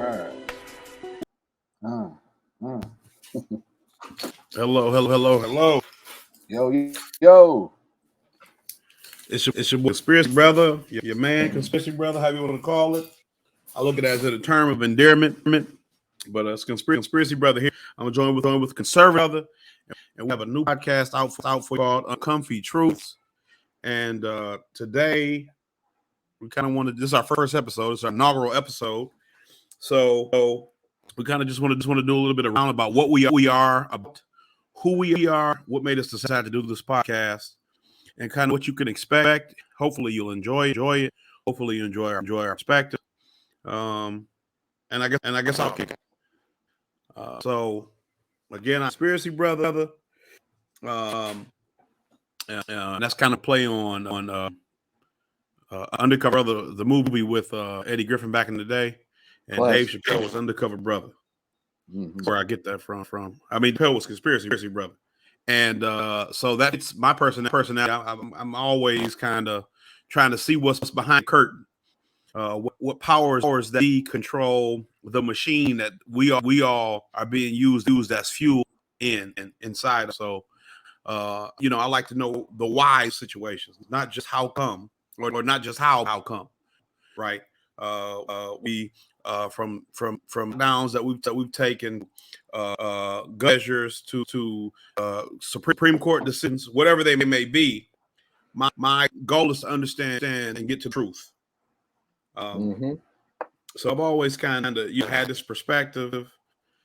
right. Uh. Hello. Yo. It's your boy, conspiracy brother, your man, conspiracy brother, however you want to call it. I look at it as a term of endearment, but it's conspiracy brother here. I'm joined with conservative brother, and we have a new podcast out for called Uncomfy Truths. And today we kind of wanted, this is our first episode, it's our inaugural episode. So we kind of just want to do a little bit around about what we are, about who we are, what made us decide to do this podcast, and kind of what you can expect. Hopefully you'll enjoy it. Hopefully you enjoy our perspective. And I guess I'll kick it. So again, I'm conspiracy brother. And that's kind of play on Undercover Brother, the movie with Eddie Griffin back in the day, and Classic. Dave Chappelle was Undercover Brother. Mm-hmm. Where I get that from. I mean, Chappelle was conspiracy brother, and so that's my personality. I'm always kind of trying to see what's behind the curtain. What powers that control the machine that we all are being used as fuel inside. So I like to know the why situations, not just how come, or not just how come, right? We from downs that we've taken, measures to Supreme Court decisions, whatever they may be. My goal is to understand and get to the truth. So I've always kind of had this perspective.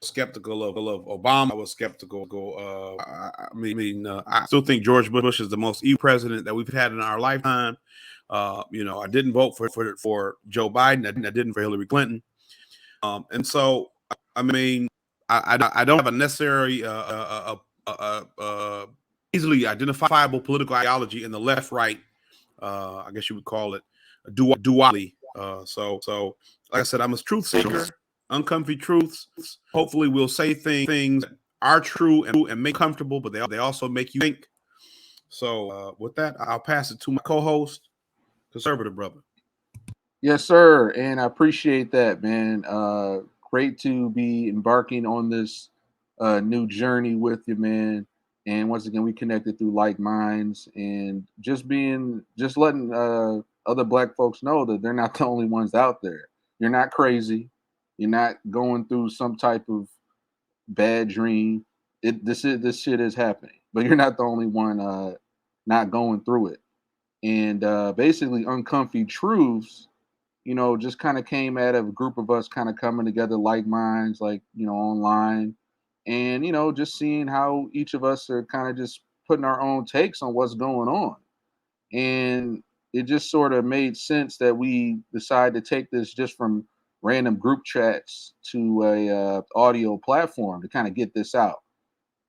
Skeptical of Obama. I was skeptical. I still think George Bush is the most evil president that we've had in our lifetime. I didn't vote for Joe Biden. I didn't for Hillary Clinton. And so, I mean, I don't have a necessary easily identifiable political ideology in the left-right. I guess you would call it duality. So like I said, I'm a truth seeker. Uncomfy truths. Hopefully, we'll say things that are true and make comfortable, but they also make you think. So with that, I'll pass it to my co-host, conservative brother. Yes, sir. And I appreciate that, man. Great to be embarking on this new journey with you, man. And once again, we connected through like minds, and just letting other Black folks know that they're not the only ones out there. You're not crazy. You're not going through some type of bad dream. This shit is happening, but you're not the only one not going through it. And basically, Uncomfy Truths, just kind of came out of a group of us kind of coming together like minds, like, online, and, just seeing how each of us are kind of just putting our own takes on what's going on. And it just sort of made sense that we decided to take this just from random group chats to a audio platform to kind of get this out,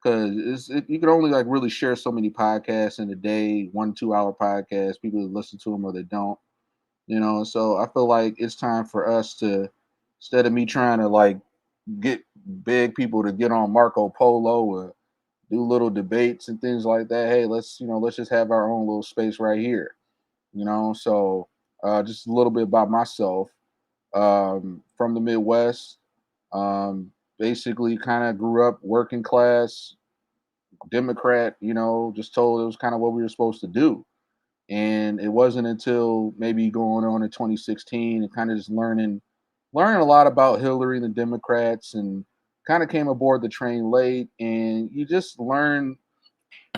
because you can only like really share so many podcasts in a day, 1-2 hour podcasts. People listen to them or they don't. So I feel like it's time for us to, instead of me trying to like beg people to get on Marco Polo or do little debates and things like that, hey, let's just have our own little space right here. So just a little bit about myself. From the Midwest, basically kind of grew up working class Democrat, just told it was kind of what we were supposed to do. And it wasn't until maybe going on in 2016 and kind of just learning a lot about Hillary and the Democrats, and kind of came aboard the train late. And you just learn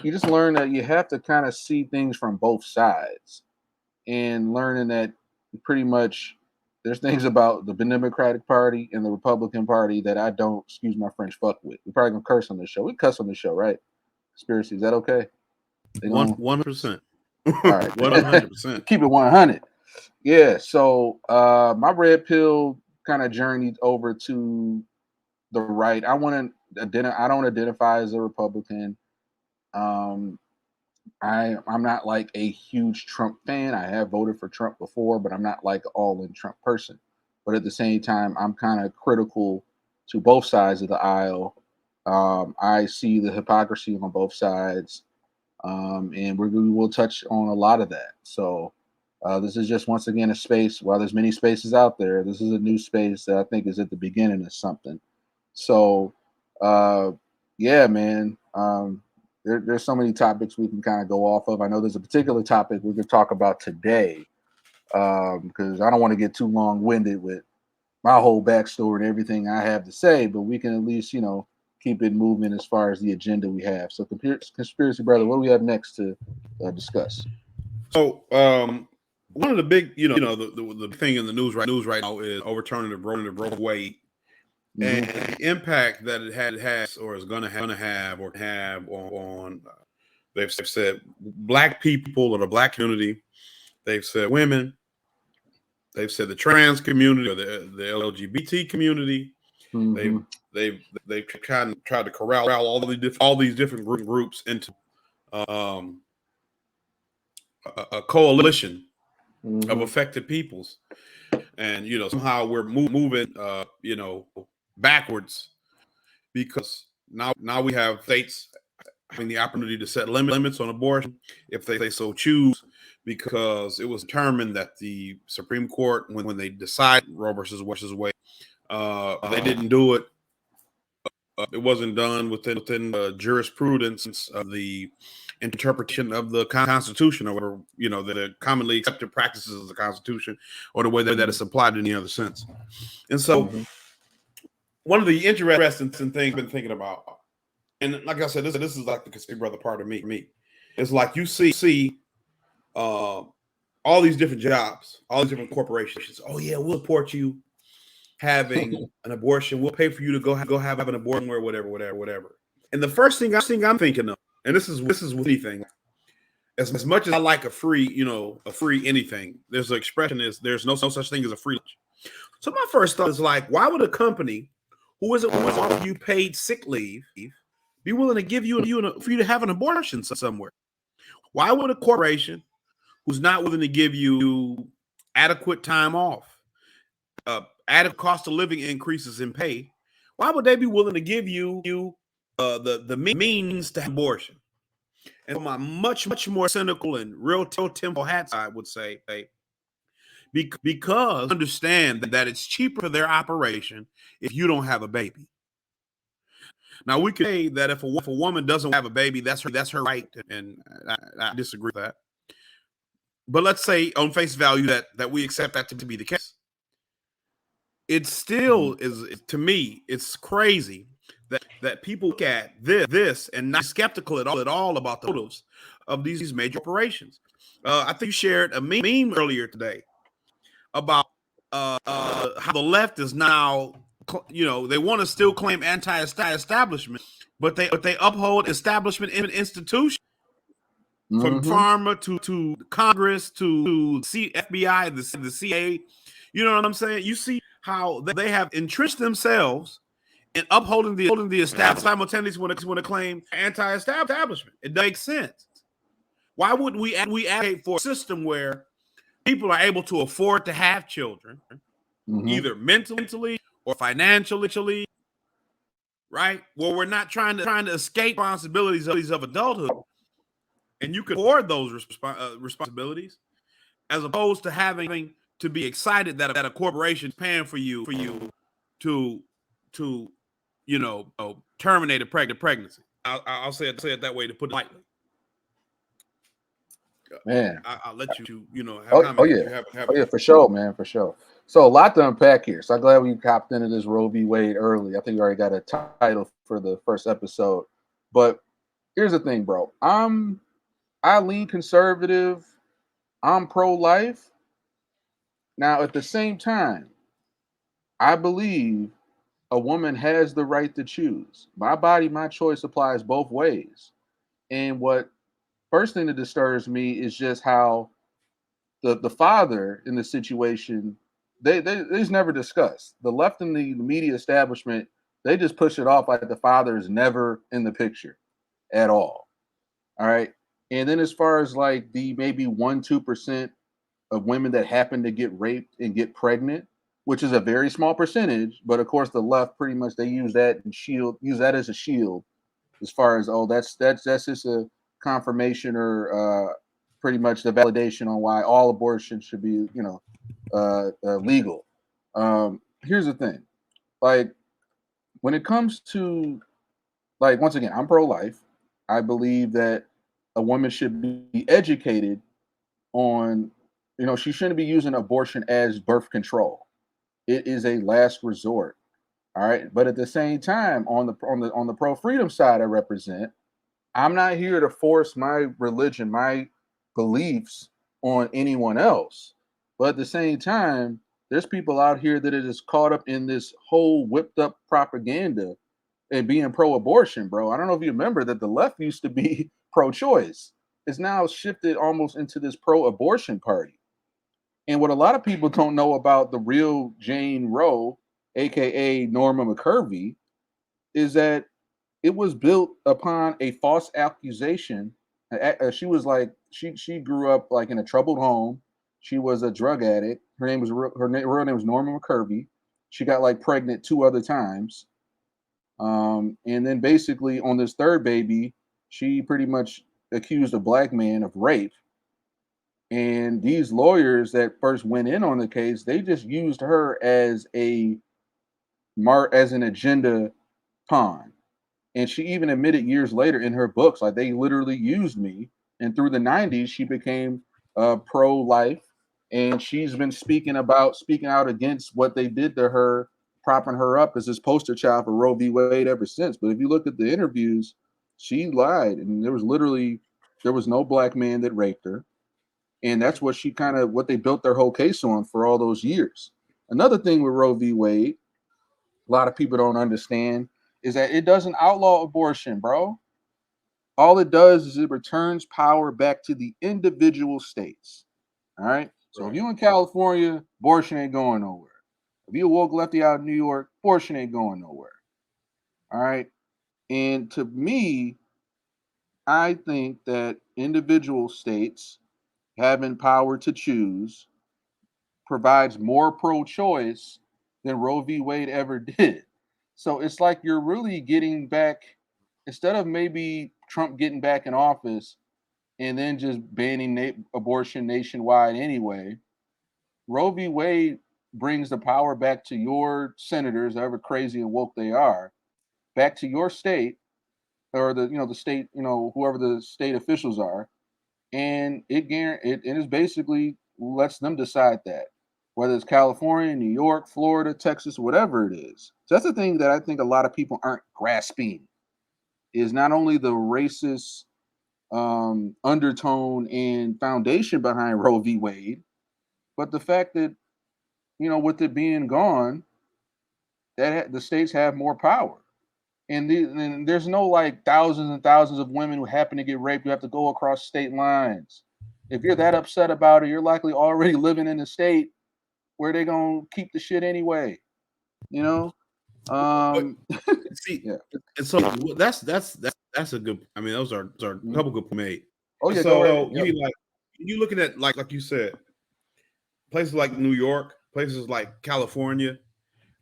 that you have to kind of see things from both sides, and learning that pretty much there's things about the Democratic Party and the Republican Party that I don't, excuse my French, fuck with. We're probably gonna curse on this show. We cuss on this show, right? Conspiracy, is that okay? 100%. All right, 100%. Keep it 100. Yeah. So my red pill kind of journeyed over to the right. I don't identify as a Republican. I'm not like a huge Trump fan. I have voted for Trump before, but I'm not like all in Trump person. But at the same time, I'm kind of critical to both sides of the aisle. I see the hypocrisy on both sides, and we will touch on a lot of that. So This is just once again a space. While there's many spaces out there, this is a new space that I think is at the beginning of something. So, uh, yeah, man. There's so many topics we can kind of go off of. I know there's a particular topic we could talk about today because I don't want to get too long winded with my whole backstory and everything I have to say, but we can at least, keep it moving as far as the agenda we have. So, conspiracy brother, what do we have next to discuss? So, one of the big, the thing in the news right now is overturning the Roe v. Wade, and the impact that it has or is going to have on. They've said black people or the black community. They've said women. They've said the trans community or the LGBT community. They've tried to corral all these different groups into a coalition of affected peoples, and somehow we're moving backwards, because now we have states having the opportunity to set limits on abortion if they so choose, because it was determined that the Supreme Court, when they decided Roe versus Wade, they didn't do it. It wasn't done within jurisprudence of the interpretation of the Constitution, or whatever, the commonly accepted practices of the Constitution, or the way that it's applied in any other sense. And so, one of the interesting things I've been thinking about, and like I said, this is like the conspiracy brother part of me. It's like you see all these different jobs, all these different corporations. Oh yeah, we'll support you having an abortion. We'll pay for you to go have an abortion, or whatever. And the first thing I'm thinking of, and this is with anything, as much as I like a free anything, there's an expression is there's no such thing as a free lunch. So my first thought is like, why would a company who isn't willing to offer you paid sick leave be willing to give you for you to have an abortion somewhere? Why would a corporation who's not willing to give you adequate time off, added cost of living increases in pay, why would they be willing to give you the means to have abortion? And from my much more cynical and real temple hat side would say, because understand that it's cheaper for their operation if you don't have a baby. Now we could say that if a woman doesn't have a baby, that's her right, and I disagree with that. But let's say on face value that we accept that to be the case. It still is, to me, it's crazy that people look at this and not skeptical at all about the motives of these major corporations. I think you shared a meme earlier today about how the left is now, they want to still claim anti-establishment, but they uphold establishment institutions, from pharma to Congress to FBI, the CIA. You know what I'm saying? You see how they have entrenched themselves in upholding the establishment simultaneously when they claim anti-establishment. It makes sense. Why wouldn't we advocate for a system where people are able to afford to have children, either mentally or financially, right? Well, we're not trying to escape responsibilities of adulthood, and you can afford those responsibilities, as opposed to having to be excited that a corporation is paying for you to terminate a pregnancy. I'll say it that way, to put it lightly. Man, I'll let you have oh comments. yeah, for sure, man, for sure. So a lot to unpack here. So I'm glad we hopped into this Roe v. Wade early. I think you already got a title for the first episode. But here's the thing, bro. I lean conservative. I'm pro-life. Now, at the same time, I believe a woman has the right to choose. My body, my choice applies both ways. And what first thing that disturbs me is just how the father in the situation, they just never discussed. The left and the media establishment, they just push it off like the father is never in the picture at all. All right. And then as far as like the maybe 1-2% of women that happen to get raped and get pregnant, which is a very small percentage, but of course the left pretty much they use that as a shield, as far as that's just a confirmation or pretty much the validation on why all abortion should be, legal. Here's the thing, like when it comes to, like, once again, I'm pro-life. I believe that a woman should be educated on, she shouldn't be using abortion as birth control. It is a last resort. All right, but at the same time, on the pro freedom side I represent, I'm not here to force my religion, my beliefs on anyone else. But at the same time, there's people out here that are just caught up in this whole whipped up propaganda and being pro-abortion, bro. I don't know if you remember that the left used to be pro-choice. It's now shifted almost into this pro-abortion party. And what a lot of people don't know about the real Jane Roe, aka Norma McCurvey, is that it was built upon a false accusation. She was like she grew up like in a troubled home. She was a drug addict. Real name was Norma McCurvey. She got like pregnant 2 other times, and then basically on this third baby, she pretty much accused a black man of rape. And these lawyers that first went in on the case, they just used her as as an agenda pawn. And she even admitted years later in her books, like they literally used me. And through the 90s, she became pro-life. And she's been speaking out against what they did to her, propping her up as this poster child for Roe v. Wade ever since. But if you look at the interviews, she lied. And there was no black man that raped her. And that's what they built their whole case on for all those years. Another thing with Roe v. Wade, a lot of people don't understand, is that it doesn't outlaw abortion, bro. All it does is it returns power back to the individual states. All right. So if you in California, abortion ain't going nowhere. If you woke lefty out in New York, abortion ain't going nowhere. All right. And to me, I think that individual states having power to choose provides more pro-choice than Roe v. Wade ever did. So it's like you're really getting back, instead of maybe Trump getting back in office and then just banning abortion nationwide anyway, Roe v. Wade brings the power back to your senators, however crazy and woke they are, back to your state, or the state, whoever the state officials are, and it is basically lets them decide that, whether it's California, New York, Florida, Texas, whatever it is. So that's the thing that I think a lot of people aren't grasping, is not only the racist undertone and foundation behind Roe v. Wade, but the fact that, with it being gone, that the states have more power. And there's no like thousands and thousands of women who happen to get raped who have to go across state lines. If you're that upset about it, you're likely already living in a state where they're gonna keep the shit anyway. You know? See, Yeah. and so that's a good. I mean, those are a couple good made. Oh yeah, go So right. Yep. you looking at like you said, places like New York, places like California,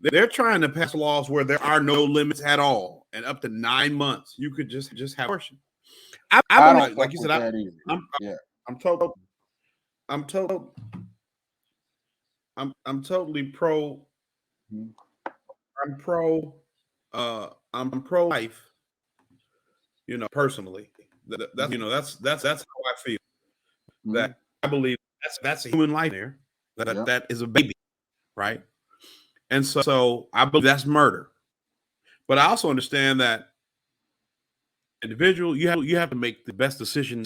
they're trying to pass laws where there are no limits at all, and up to 9 months you could just have abortion. I I believe, don't like fuck you with said, that either. Yeah. I'm told I'm told I'm totally pro. Mhm. I'm pro. I'm pro life. Personally, that's how I feel. Mhm. That I believe that's a human life there. Yeah. That is a baby, right? And so I believe that's murder. But I also understand that individual, you have to make the best decision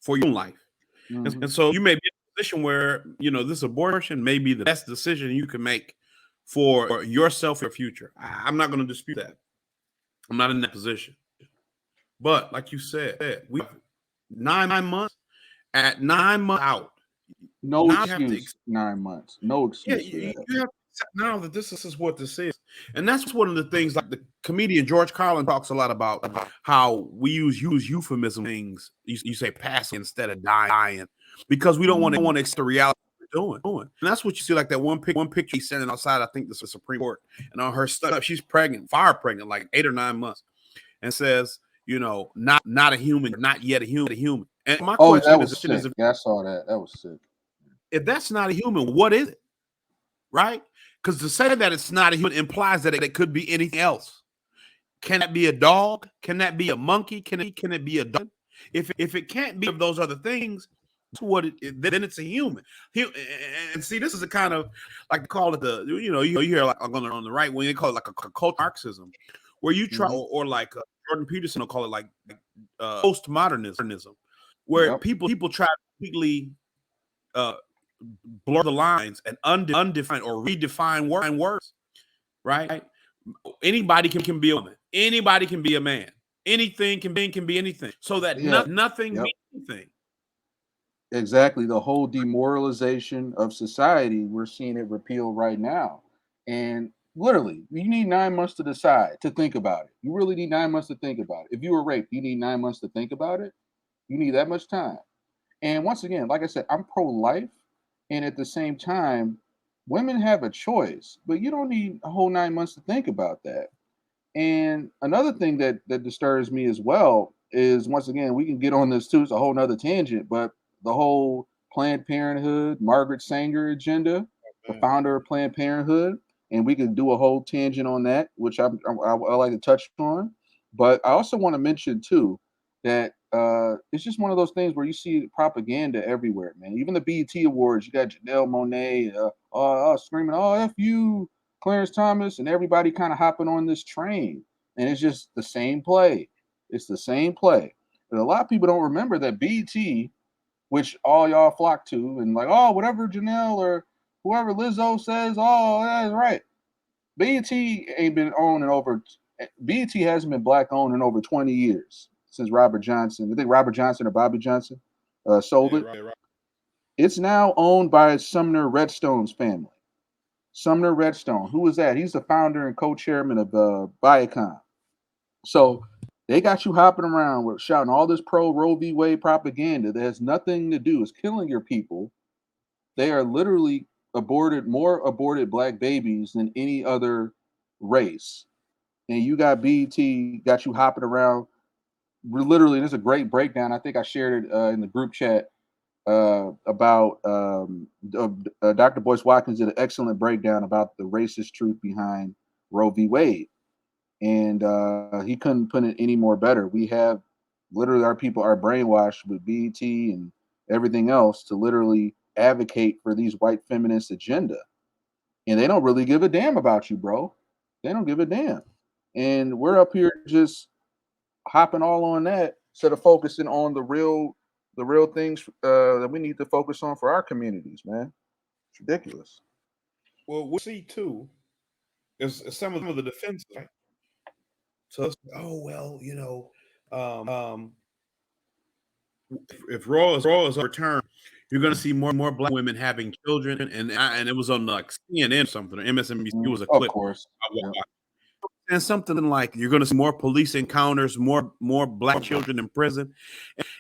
for your own life. Mhm. And so you may be in a position where this abortion may be the best decision you can make for yourself, your future. I'm not going to dispute that. I'm not in that position. But like you said, we have 9 months. At 9 months out, No now you have to excuse. 9 months. No yeah, excuse for you that. have to accept now that this is what this is. And that's one of the things, like the comedian George Carlin talks a lot about how we use euphemism things. You say passing instead of dying, because we don't want to accept the reality we're doing. And that's what you see, like that one picture he's sending outside, I think this is Supreme Court, and on her stuff, she's pregnant, fire pregnant, like 8 or 9 months, and says, not a human, not yet a human. And my Oh, that question was sick. Yeah, I saw that. That was sick. if that's not a human, what is it? Right? Because to say that it's not a human implies that it could be anything else. Can it be a dog? Can that be a monkey? Can it be a dog? If it can't be of those other things, then it's a human. And see, this is a kind of like call it you hear like on the right wing they call it like a cult Marxism, where you try or like Jordan Peterson will call it like postmodernism, where Yep. people try to completely blur the lines and undefine or redefine words, right? Anybody can be a woman. Anybody can be a man. Anything can be anything. So that Yeah. nothing Yep. means anything. Exactly. The whole demoralization of society, we're seeing it repealed right now. And literally, you need 9 months to decide, to think about it. You really need 9 months to think about it. If you were raped, you need 9 months to think about it. You need that much time. And once again, like I said, I'm pro life. And at the same time, women have a choice, but you don't need a whole 9 months to think about that. And another thing that disturbs me as well is, once again, we can get on this too. It's a whole nother tangent, but the whole Planned Parenthood, Margaret Sanger agenda, the founder of Planned Parenthood, and we could do a whole tangent on that, which I like to touch on. But I also want to mention too that it's just one of those things where you see propaganda everywhere, man. Even the BET Awards, you got Janelle Monáe screaming, "Oh, f you, Clarence Thomas," and everybody kind of hopping on this train, and it's just the same play. It's the same play. But a lot of people don't remember that BET, which all y'all flock to, and like, oh, whatever Janelle or whoever Lizzo says, oh, that's right. BET ain't been owned in over. BET hasn't been black owned in over 20 years since Robert Johnson. I think Robert Johnson or Bobby Johnson sold it. Right. It's now owned by Sumner Redstone's family. Sumner Redstone. Who is that? He's the founder and co-chairman of Viacom. So they got you hopping around with shouting all this pro Roe v. Wade propaganda that has nothing to do. It's killing your people. They are literally more aborted black babies than any other race. And you got BET got you hopping around. Literally, there's a great breakdown. I think I shared it in the group chat about Dr. Boyce Watkins did an excellent breakdown about the racist truth behind Roe v. Wade, and he couldn't put it any more better. We have literally our people are brainwashed with BET and everything else to literally advocate for these white feminist agenda, and they don't really give a damn about you, bro. They don't give a damn, and we're up here just hopping all on that instead of focusing on the real things that we need to focus on for our communities, man. It's ridiculous. Well, we'll see too. Is some of the defenses, right? So, oh well, um, if Raw is overturned, you're going to see more and more black women having children, and it was on like CNN or something or MSNBC. It was a Of clip, course. Yep. and something like you're going to see more police encounters, more black children in prison,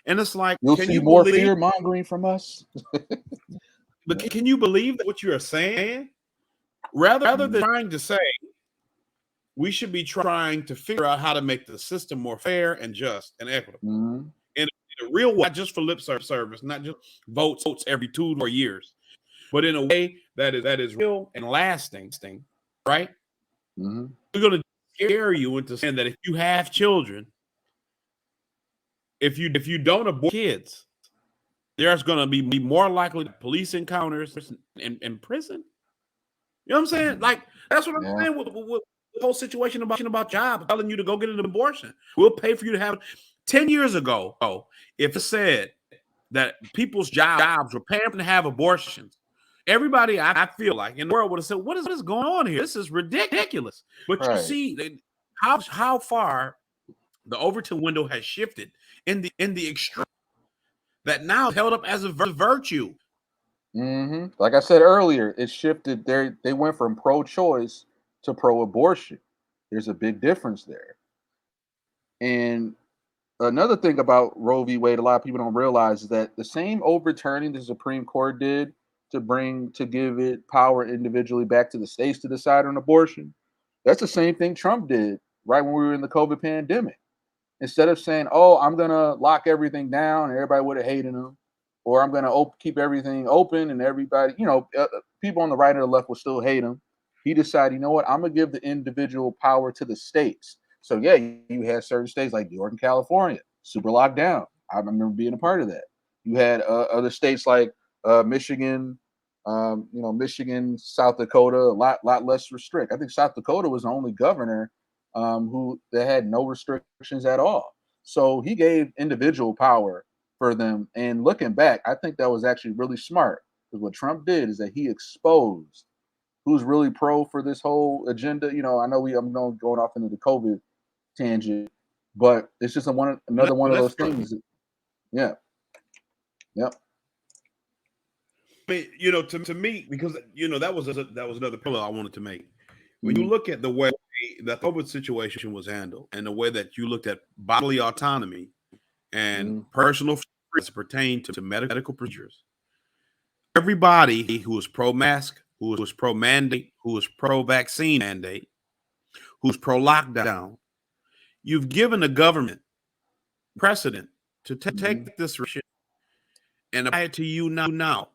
and it's like, You'll can see you more believe? fear mongering from us. But can you believe that what you are saying? Rather than trying to say, we should be trying to figure out how to make the system more fair and just and equitable. Mm-hmm. In a real way, not just for lip service, not just votes every 2 or years, but in a way that is real and lasting, right? Mm-hmm. We're going to scare you into saying that if you have children, if you don't abort kids, there's going to be more likely police encounters in prison. You know what I'm saying? Like, that's what I'm saying with the whole situation about jobs, telling you to go get an abortion. We'll pay for you to have 10 years ago. If it said that people's jobs were paying to have abortions, everybody I feel like in the world would have said, what is going on here? This is ridiculous. But you see how far the Overton window has shifted in the extreme that now held up as a virtue. Mm-hmm. Like I said earlier, it shifted. They went from pro-choice to pro-abortion. There's a big difference there. And another thing about Roe v. Wade, a lot of people don't realize is that the same overturning the Supreme Court did to give it power individually back to the states to decide on abortion. That's the same thing Trump did right when we were in the COVID pandemic. instead of saying, "Oh, I'm gonna lock everything down," and everybody would have hated him, or "I'm gonna keep everything open," and everybody, people on the right or the left will still hate him. He decided, you know what? I'm gonna give the individual power to the states. So yeah, you had certain states like New York and California super locked down. I remember being a part of that. You had other states like Michigan, Michigan, South Dakota, a lot less restrict. I think South Dakota was the only governor who that had no restrictions at all. So he gave individual power for them. And looking back, I think that was actually really smart because what Trump did is that he exposed who's really pro for this whole agenda. I know I'm going off into the COVID tangent, but it's just another one of those things. Yeah. Yep. I mean, to me, because that was another pillar I wanted to make. When you Mhm. look at the way the COVID situation was handled, and the way that you looked at bodily autonomy and Mhm. personal freedom as it pertained to medical procedures, everybody who was pro-mask, who was pro-mandate, who was pro-vaccine mandate, who's pro-lockdown, you've given the government precedent to Mhm. take this and apply it to you now.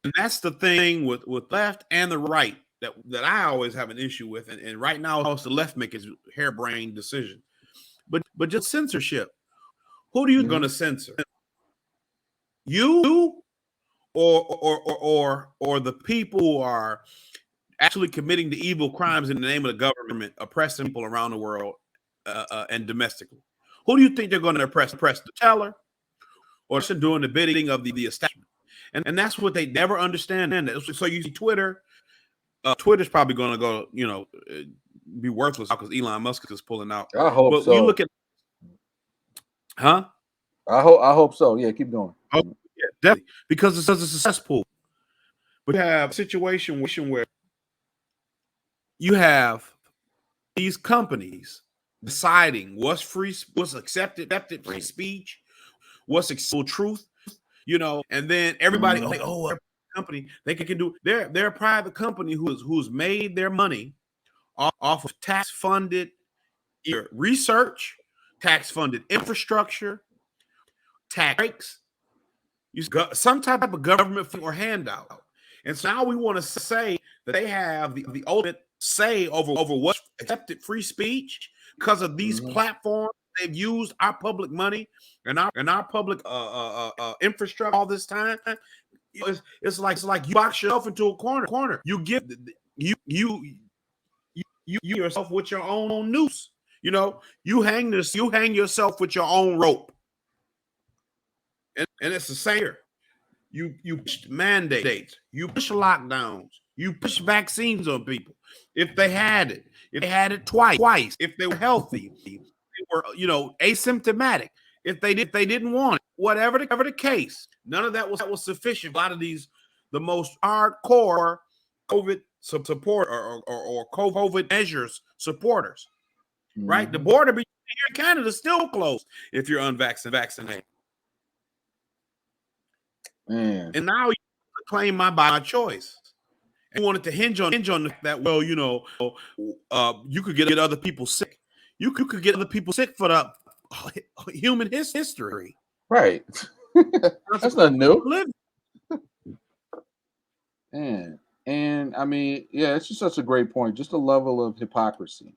And that's the thing with left and the right that I always have an issue with. And right now, it's the left making harebrained decisions. But just censorship. Who are you going Mhm. to censor? You or the people who are actually committing the evil crimes in the name of the government, oppressing people around the world and domestically? Who do you think they're going to oppress? The teller or doing the bidding of the establishment? And that's what they never understand. So you see Twitter. Twitter's probably going to go, be worthless because Elon Musk is pulling out. I hope But when you so. look at, huh? I hope so. Yeah, keep going. Oh, yeah, definitely, because it's a cesspool. But you have a situation where you have these companies deciding what's accepted free speech, what's acceptable truth, and then everybody, Mhm. company they can do. They're a private company who's made their money off of tax funded research, tax funded infrastructure, tax breaks, some type of government or handout. And so now we want to say that they have the ultimate say over what's accepted free speech because of these Mhm. platforms. They've used our public money and our public infrastructure all this time. It's like you box yourself into a corner. You give you yourself with your own noose. You hang yourself with your own rope. And it's the same here. You push mandates, you push lockdowns, you push vaccines on people. If they had it twice, if they were healthy, they were asymptomatic, if they didn't want it, whatever the case, none of that was sufficient. A lot of these, the most hardcore COVID support or COVID measures supporters, right? The Mhm. border here in Canada is still closed if you're unvaccinated. Man. And now you claim my choice. And you wanted to hinge on that. Well, you could get other people sick. You could get other people sick for the human history. Right. That's not new. Live. Man. And I mean, yeah, it's just such a great point. Just a level of hypocrisy.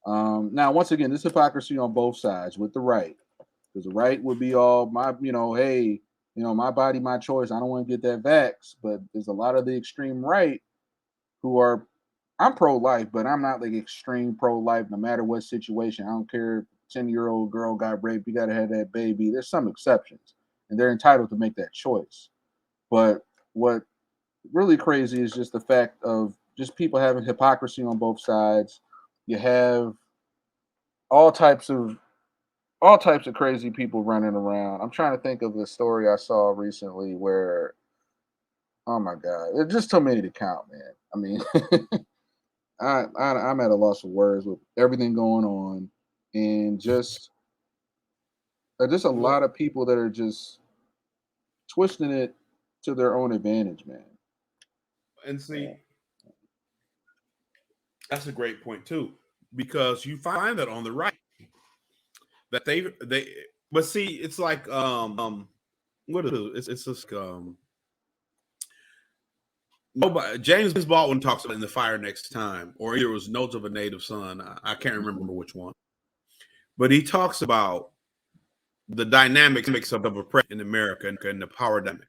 Now, once again, this hypocrisy on both sides with the right, because the right would be all hey, my body, my choice. I don't want to get that vax, but there's a lot of the extreme right who are, I'm pro-life, but I'm not like extreme pro-life. No matter what situation, I don't care. 10-year-old girl got raped, you got to have that baby. There's some exceptions, and they're entitled to make that choice. But what really crazy is just the fact of just people having hypocrisy on both sides. You have all types of all types of crazy people running around. I'm trying to think of the story I saw recently where, oh my god, there's just too many to count, man. I mean, I'm at a loss of words with everything going on, and just a Well, lot of people that are just twisting it to their own advantage, man. and Yeah. see, that's a great point too, because you find that on the right. that they but see, it's like what is it? It's just nobody. James Baldwin talks about in The Fire Next Time, or either it was Notes of a Native Son. I can't remember which one, but he talks about the dynamics of oppression in America and the power dynamic.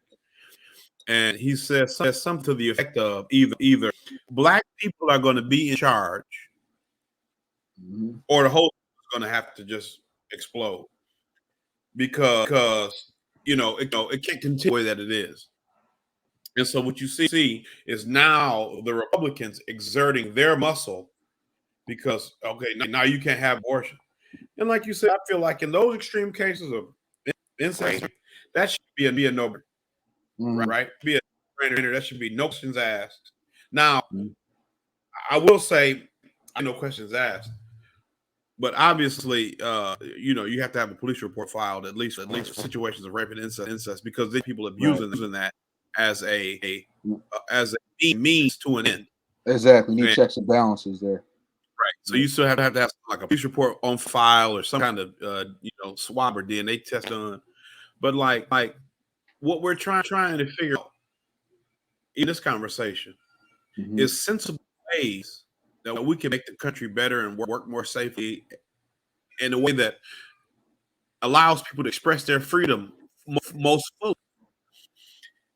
And he says something to the effect of either black people are going to be in charge, or the whole thing is going to have to just explode because it can't continue the way that it is. And so what you see is now the Republicans exerting their muscle because now you can't have abortion. And like you said, I feel like in those extreme cases of incest, that should be a no-brainer, right? Be a no-brainer. That should be no questions asked. Now, I will say, no questions asked, but obviously, you have to have a police report filed at least for situations of rape and incest because these people abusing that as a means to an end. Exactly. You need checks and balances there. Right. So you still have to have like a police report on file or some kind of swab or DNA test done. But like what we're trying to figure out in this conversation is sensible ways that we can make the country better and work more safely in a way that allows people to express their freedom most fully.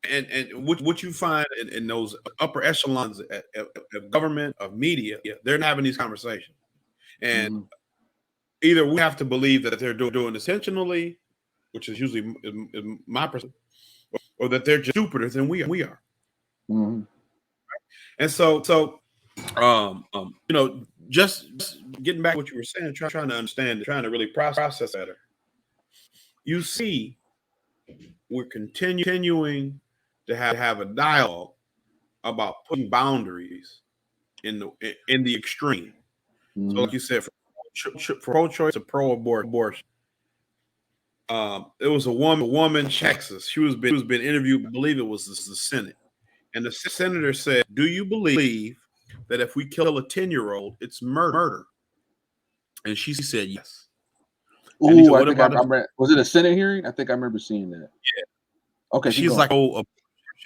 And what you find in those upper echelons of government, of media, they're not having these conversations. And either we have to believe that they're doing this intentionally, which is usually my perspective, or that they're just stupider than we are. And so just getting back to what you were saying, trying to understand, trying to really process better. You see, we're continuing to have a dialogue about putting boundaries in the extreme. So, like you said, for pro-choice to pro-abortion. It was a woman in Texas. She was been interviewed. I believe it was the Senate, and the senator said, "Do you believe that if we kill a 10-year-old, it's murder?" And she said, "Yes." And he said, I think I remember. Was it a Senate hearing? I think I remember seeing that. Yeah. Okay. She's like an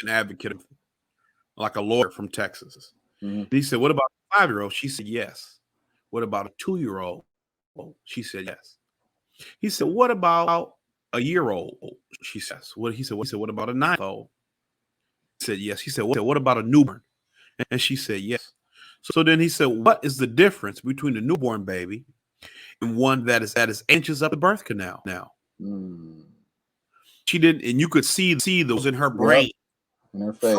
advocate, like a lawyer from Texas. He said, "What about a 5-year-old?" She said, "Yes." "What about a 2-year-old?" She said, "Yes." He said, "What about a year-old?" She says, "What?" He said, "What about a 9-year-old?" He said, "Yes." He said, "What about a newborn?" And she said, "Yes." So then he said, "What is the difference between a newborn baby and one that is inches up the birth canal now?" She didn't, and you could see those in her brain, in her face,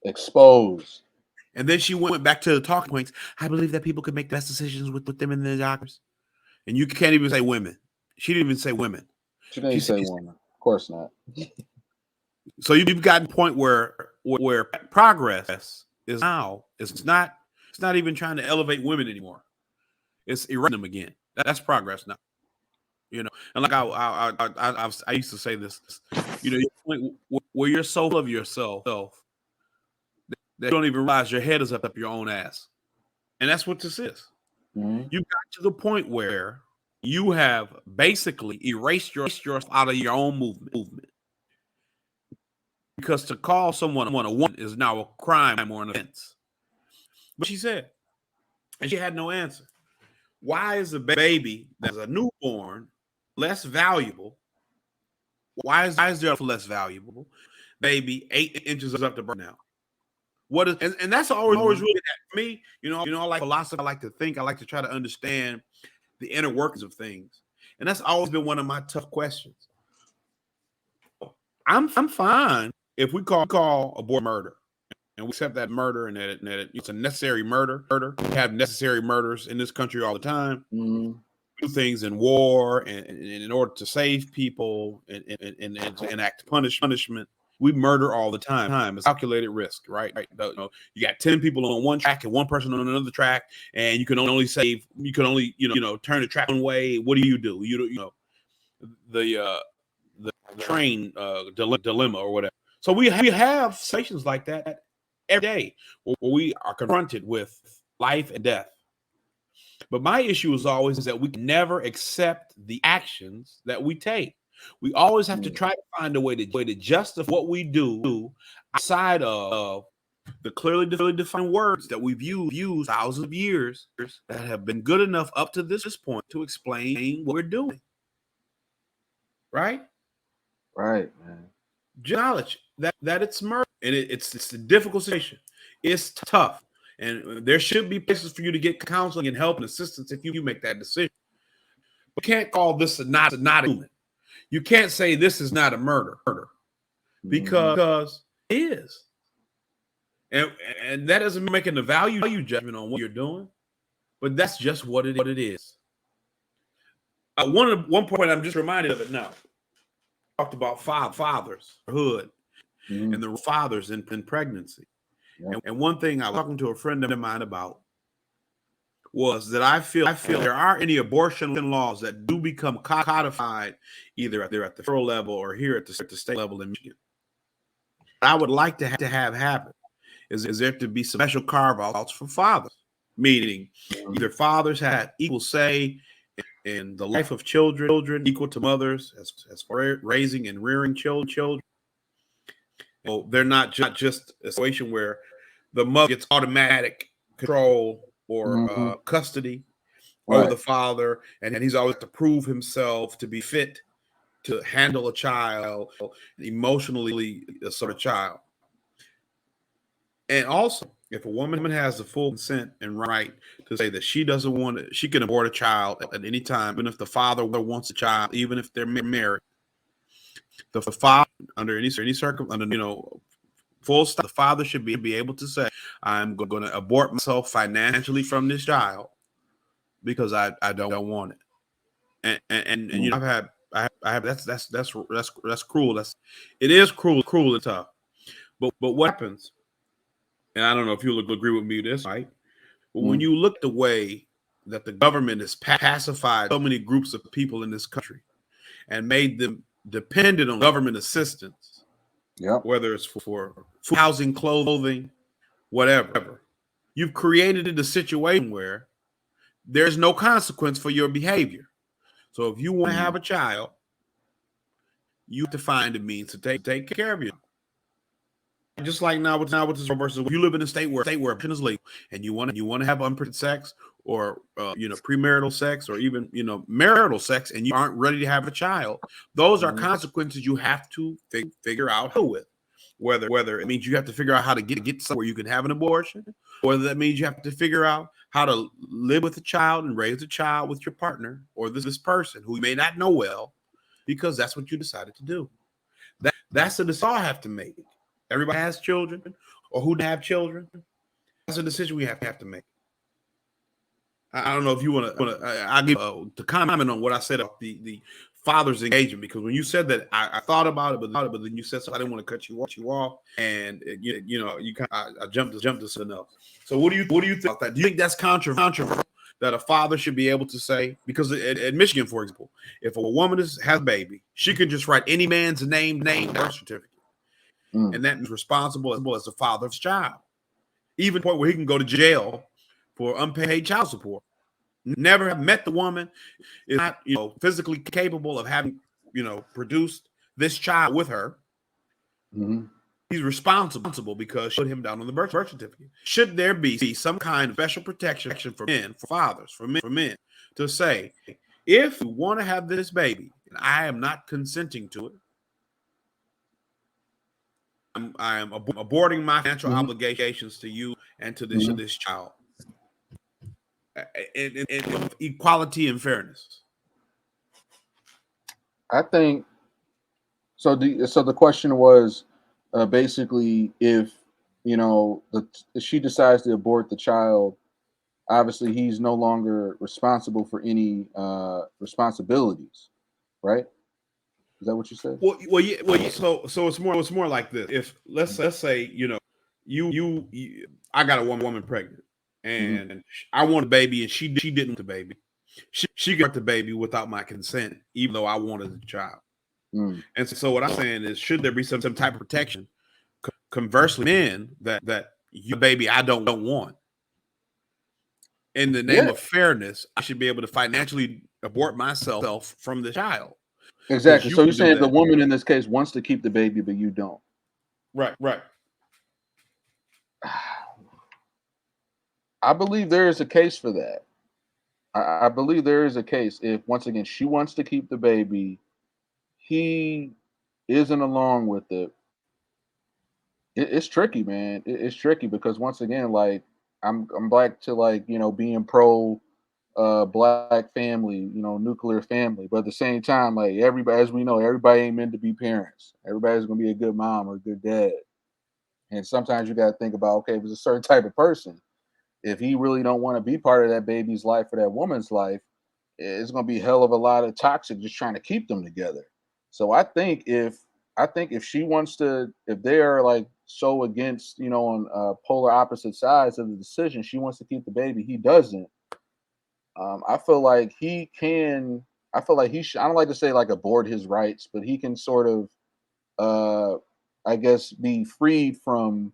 exposed. And then she went back to the talking points. "I believe that people could make the best decisions with them and their doctors." And you can't even say women. She didn't even say women. She didn't say women. Of course not. So you've gotten a point where progress is now. It's not even trying to elevate women anymore. It's erasing them again. That's progress now. And like I used to say this. Where you're so full of yourself that you don't even realize your head is up your own ass, and that's what this is. You got to the point where you have basically erased yourself out of your own movement. Because to call someone a woman is now a crime or an offense. But she said, and she had no answer. Why is a baby that's a newborn less valuable? Why is there less valuable? Baby 8 inches up the birth now. What is and that's always really for me. I like philosophy. I like to think. I like to try to understand the inner workings of things, and that's always been one of my tough questions. I'm fine if we call abortion murder, and we accept that murder and that it's a necessary murder. We have necessary murders in this country all the time. We do things in war and in order to save people and enact punishment. We murder all the time. It's calculated risk, right? You got 10 people on one track and one person on another track, and you can only save. You can only turn the track one way. What do? The train dilemma or whatever. So we have situations like that every day where we are confronted with life and death. But my issue is always that we can never accept the actions that we take. We always have to try to find a way to justify what we do outside of the clearly defined words that we've used thousands of years that have been good enough up to this point to explain what we're doing. Right? Right, man. Acknowledge that it's murder, and it's a difficult situation. It's tough, and there should be places for you to get counseling and help and assistance if you make that decision. But you can't call this not human. You can't say this is not a murder because it is, and that doesn't make a value judgment on what you're doing, but that's just what it is. One point I'm just reminded of it now. Talked about fatherhood and the fathers in pregnancy. Yep. And one thing I was talking to a friend of mine about was that I feel there are any abortion laws that do become codified either at the federal level or here at the state level in Michigan. What I would like to have happen is there to be some special carve-outs for fathers, meaning either fathers had equal say in the life of children, equal to mothers as far as raising and rearing children. Well, they're not just a situation where the mother gets automatic control or custody over the father, and he's always to prove himself to be fit to handle a child, emotionally a sort of child. And also, if a woman has the full consent and right to say that she doesn't want it, she can abort a child at any time, even if the father wants a child, even if they're married. The father, under any circumstance, full stop, the father should be able to say, "I'm going to abort myself financially from this child because I don't want it." And I have that's cruel. It is cruel and tough. But what happens? And I don't know if you'll agree with me this, right? But when you look the way that the government has pacified so many groups of people in this country and made them dependent on government assistance, whether it's for food, housing, clothing, whatever, you've created a situation where there's no consequence for your behavior. So if you want to have a child, you have to find a means to take care of you. Just like now with this versus if you live in a state where abortion is legal and you want to have unprotected sex or premarital sex or even marital sex and you aren't ready to have a child, those are consequences you have to figure out how with. Whether it means you have to figure out how to get somewhere you can have an abortion, or whether that means you have to figure out how to live with a child and raise a child with your partner or this person who you may not know well, because that's what you decided to do. That's a decision I have to make. Everybody has children or who have children. That's a decision we have to make. I don't know if you want to. I'll give to comment on what I said about the father's engagement, because when you said that, I thought about it, but then you said so I didn't want to cut you off, and I jumped to something else. So what do you think about that? Do you think that's controversial that a father should be able to say? Because at Michigan, for example, if a woman has a baby, she can just write any man's name birth certificate. And that is responsible as the father's child. Even to the point where he can go to jail for unpaid child support. Never have met the woman, is not physically capable of having produced this child with her. He's responsible because she put him down on the birth certificate. Should there be some kind of special protection for men, for fathers, for men to say, if you want to have this baby and I am not consenting to it, I am aborting my financial obligations to you and to this child, in equality and fairness. I think so. The question was basically if she decides to abort the child, obviously he's no longer responsible for any responsibilities, right? Is that what you said? Well. So it's more like this. If let's say I got a woman pregnant and I want a baby and she didn't want the baby. She got the baby without my consent, even though I wanted the child. And so what I'm saying is, should there be some type of protection? Conversely, men that your baby I don't want. in the name Yeah, of fairness, I should be able to financially abort myself from the child because exactly. you So you're can do saying the that. woman in this case wants to keep the baby, but you don't. Right, right. I believe there is a case for that. I believe there is a case if once again she wants to keep the baby, he isn't along with it. It's tricky, man. It's tricky because once again, like I'm back to like being pro black family, nuclear family, but at the same time, like everybody, as we know, everybody ain't meant to be parents. Everybody's gonna be a good mom or a good dad, and sometimes you got to think about okay, if it's a certain type of person, if he really don't want to be part of that baby's life or that woman's life, it's going to be a hell of a lot of toxic just trying to keep them together. So I think if she wants to, if they are like so against, on polar opposite sides of the decision, she wants to keep the baby, he doesn't. I feel like he can. I feel like he should. I don't like to say like abort his rights, but he can sort of, uh, I guess, be freed from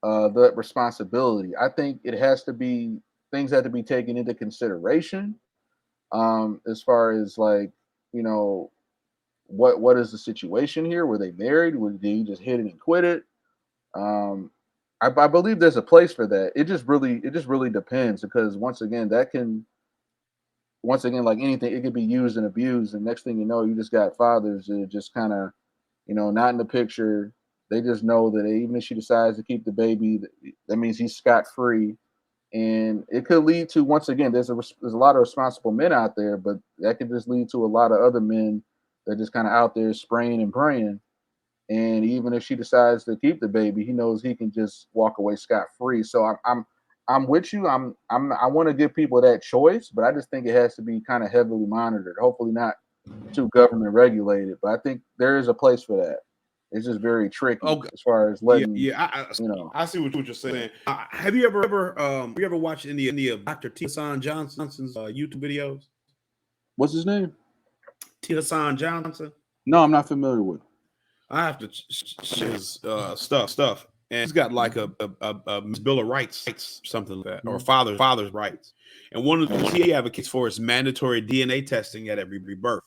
the responsibility. I think it has to be things have to be taken into consideration. As far as like, you know, what is the situation here? Were they married? Did he just hit it and quit it? Um, I believe there's a place for that. It just really depends because once again like anything, it could be used and abused, and next thing you know, you just got fathers that just kind of not in the picture. They just know that even if she decides to keep the baby, that means he's scot free, and it could lead to once again there's a lot of responsible men out there, but that could just lead to a lot of other men that just kind of out there spraying and praying. And even if she decides to keep the baby, he knows he can just walk away scot free. So I'm with you. I want to give people that choice, but I just think it has to be kind of heavily monitored. Hopefully not too government regulated, but I think there is a place for that. It's just very tricky Okay. as far as Yeah, letting yeah. you know. I see what you're saying. Have you ever watched any of Dr. T. Hassan Johnson's YouTube videos? What's his name? T. Hassan Johnson. No, I'm not familiar with. I have to his stuff, and he's got like a Bill of Rights, something like that, or Mhm. father's rights. And one of the things he advocates for is mandatory DNA testing at every birth.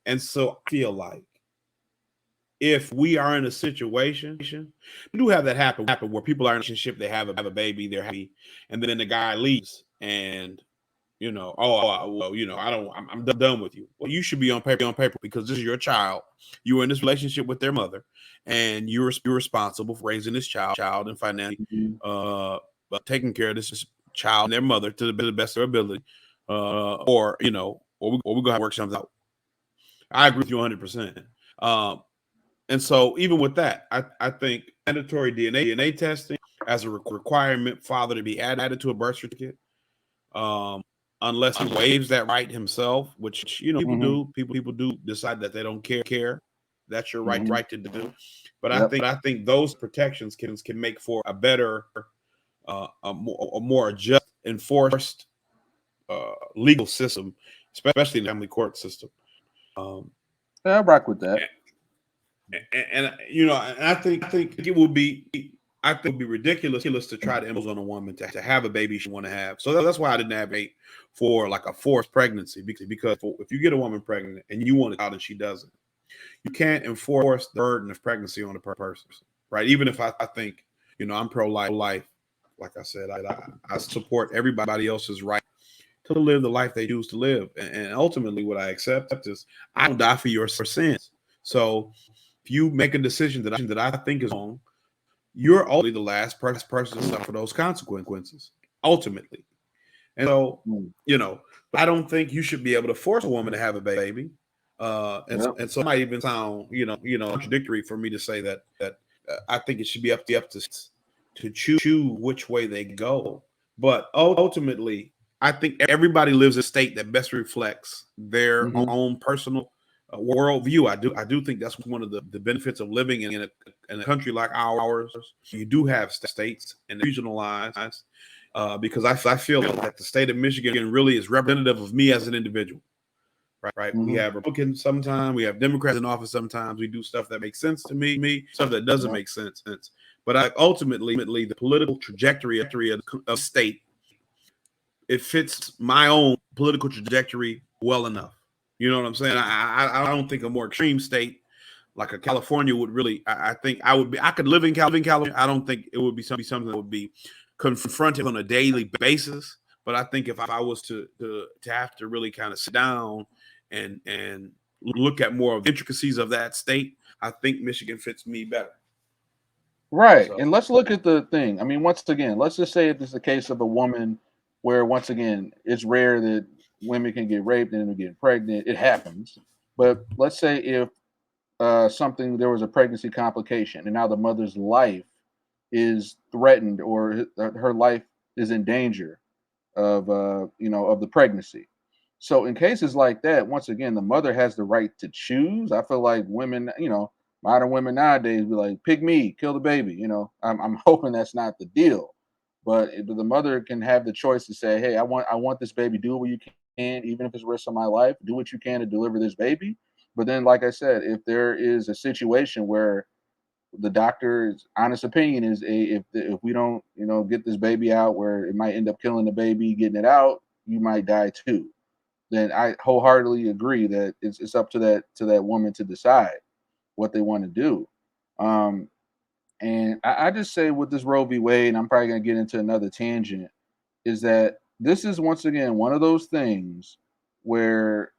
And so I feel like if we are in a situation, we do have that happen where people are in a relationship, they have a baby, they're happy, and then the guy leaves, and well, I don't, I'm done with you. Well, you should be on paper because this is your child. You were in this relationship with their mother, and you're responsible for raising this child and financially, Mhm. uh, taking care of this child and their mother to the best of their ability, or we gonna have to work something out. I agree with you 100%. Um, and so even with that, I think mandatory DNA testing as a requirement, father to be added to a birth certificate, um, unless he waives that right himself, which people Mhm. do. People do decide that they don't care. That's your Mhm. right to do. But Yep. I think those protections can make for a better, a more just enforced legal system, especially in the family court system. Um, Yeah, I rock with that. and I think it would be ridiculous to try to impose on a woman to have a baby she want to have. So that's why I didn't advocate for like a forced pregnancy because if you get a woman pregnant and you want a child and she doesn't, you can't enforce the burden of pregnancy on the person, right? Even if I think I'm pro life, like I said, I support everybody else's right to live the life they choose to live, and ultimately what I accept is I don't die for your sins. So if you make a decision that I think is wrong, you're ultimately the last person to suffer those consequences. Ultimately. And so, Mm. I don't think you should be able to force a woman to have a baby. Yep. And so it might even sound, contradictory for me to say that I think it should be up to choose which way they go. But ultimately, I think everybody lives a state that best reflects their Mhm. own personal worldview. I do think that's one of the benefits of living in a country like ours. You do have states and regionalized because I feel that the state of Michigan really is representative of me as an individual. Right. We Mhm. have Republicans sometimes, we have Democrats in office sometimes. We do stuff that makes sense to me, stuff that doesn't Yep. make sense. But ultimately, the political trajectory of the state it fits my own political trajectory well enough. You know what I'm saying? I don't think a more extreme state like a California would really. I think I would be. I could live in California. I don't think it would be something that would be confronted on a daily basis. But I think if I was to have to really kind of sit down and look at more of the intricacies of that state, I think Michigan fits me better. Right. So And let's look at the thing. I mean, once again, let's just say if this is a case of a woman where, once again, it's rare that women can get raped and get pregnant. It happens. But let's say if there was a pregnancy complication and now the mother's life is threatened or her life is in danger of the pregnancy. So in cases like that, once again, the mother has the right to choose. I feel like women, modern women nowadays be like, pick me, kill the baby. I'm hoping that's not the deal, but the mother can have the choice to say, hey, I want this baby. Do what you can, even if it's risk of my life. Do what you can to deliver this baby. But then, like I said, if there is a situation where the doctor's honest opinion is if we don't get this baby out where it might end up killing the baby, getting it out, you might die too. Then I wholeheartedly agree that it's up to that woman to decide what they want to do. um and I just say with this Roe v. Wade, and I'm probably going to get into another tangent, is that this is once again one of those things where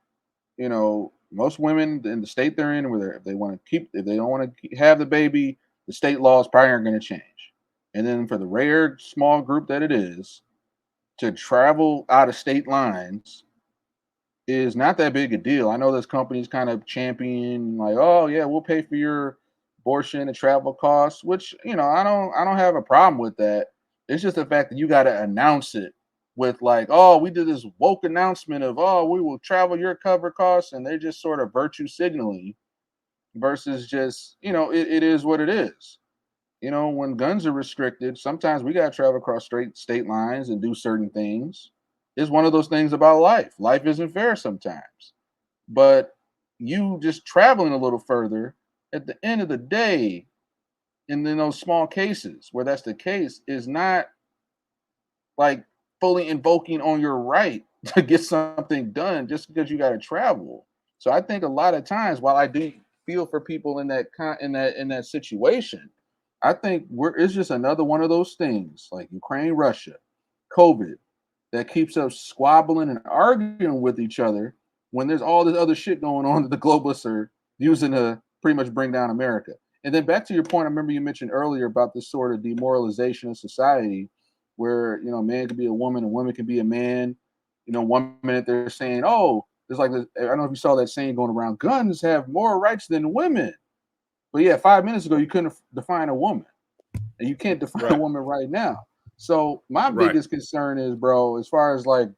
most women in the state they're in, whether if they don't want to have the baby, the state laws probably aren't going to change. And then for the rare small group that it is to travel out of state lines is not that big a deal. I know there's companies kind of champion like, oh yeah, we'll pay for your abortion and travel costs, which I don't have a problem with that. It's just the fact that you got to announce it with like, oh, we did this woke announcement of, oh, we will travel your cover costs, and they're just sort of virtue signaling versus just it is what it is. When guns are restricted, sometimes we got to travel across straight state lines and do certain things. It's one of those things about life. Life isn't fair sometimes. But you just traveling a little further, at the end of the day, and in those small cases where that's the case, is not like fully invoking on your right to get something done just because you got to travel. So I think a lot of times, while I do feel for people in that situation, I think it's just another one of those things like Ukraine, Russia, COVID, that keeps us squabbling and arguing with each other when there's all this other shit going on that the globalists are using to pretty much bring down America. And then back to your point, I remember you mentioned earlier about this sort of demoralization of society where, a man could be a woman and women can be a man. One minute they're saying, oh, there's like this, I don't know if you saw that saying going around, guns have more rights than women. But yeah, 5 minutes ago, you couldn't define a woman. And you can't define a woman right now. So my biggest concern is, bro, as far as like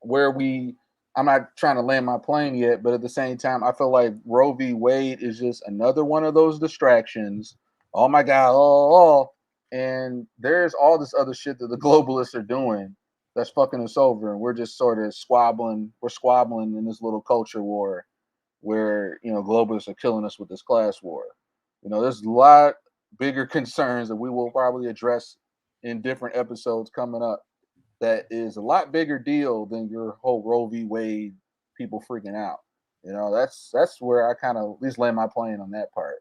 I'm not trying to land my plane yet, but at the same time, I feel like Roe v. Wade is just another one of those distractions. Oh my God, and there's all this other shit that the globalists are doing that's fucking us over, and we're just sort of squabbling. We're squabbling in this little culture war where globalists are killing us with this class war. There's a lot bigger concerns that we will probably address in different episodes coming up that is a lot bigger deal than your whole Roe v. Wade people freaking out. That's where I kind of at least land my plane on that part.